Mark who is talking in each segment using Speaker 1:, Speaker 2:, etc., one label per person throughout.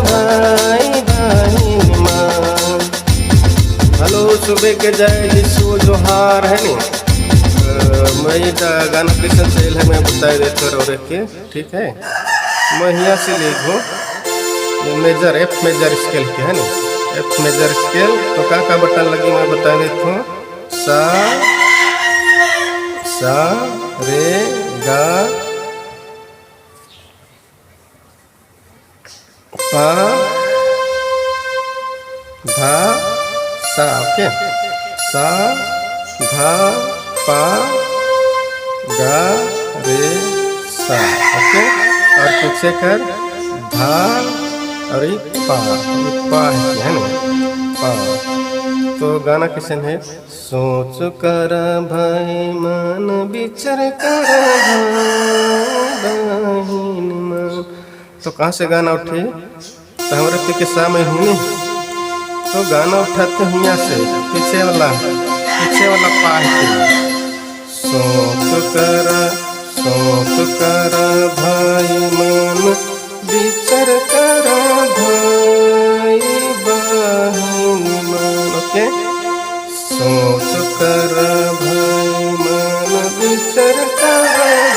Speaker 1: भाई बहिन मान। हेलो सुबह के जय यीशु जोहार है नी। मैं गाना किशन चैल है, मैं बता देता और के ठीक है। मैं यहाँ से लिखूँ मेजर एफ मेजर स्केल के है नी, एफ मेजर स्केल। तो का बटन लगी मैं बता देता हूँ। सा रे गा पा धा सा। ओके, सा धा पा गा रे सा। ओके, और पीछे कर धा और पा है ना पा। तो गाना किसन है। सोच कर भाई मन विचार कर बहिन मन। तो कहाँ से गाना उठे? तो हमारे पे के सामने हूँ, तो गाना उठाते हैं यहाँ से पीछे वाला पा है। सोच कर भाई मन विचार कर भाई बहिन मन। ओके, सोच कर भाई मन विचार कर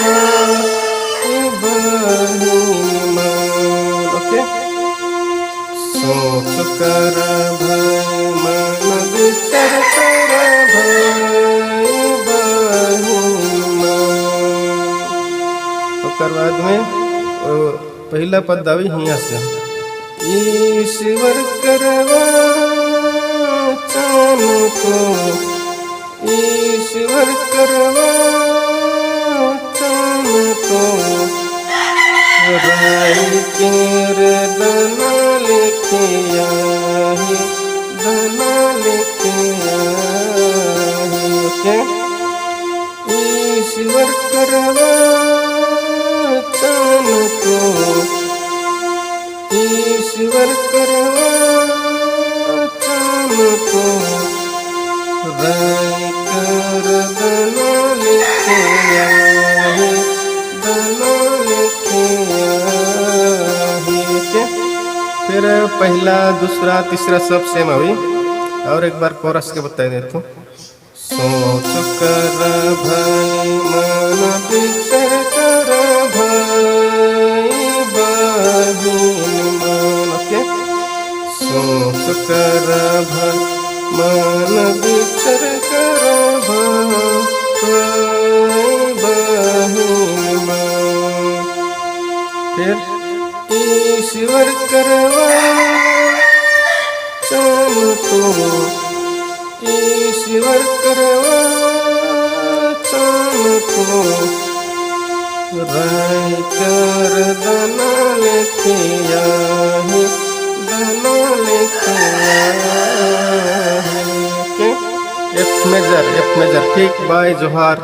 Speaker 1: भाई बहिन मन। ओके, सोच कर भाई मन विचार कर भाई बहिन मन। ओकर बाद में पहला पद आवी हिया से। ईश्वर करवा चान को, ईश्वर करवा चान को, राई के रे दाना लेके आई, दाना लेके आई। ओके, ईश्वर करवा चान को, ईश्वर करवा चान को, राई कर दाना लेके आई, दाना लेके आई। फिर पहला दूसरा तीसरा सब सेम अभी। और एक बार कोरस के बता देता हूँ। सोच कर भाई मन विचार कर भाई बहिन मन। ओके, सोच कर भाई मन विचार कर भाई बहिन मन। फिर ईश्वर करवा चान को, ईश्वर करवा चान को, राय कर दाना लेके आई, दाना लेके आई। एफ मेजर ठीक। बाय जोहार।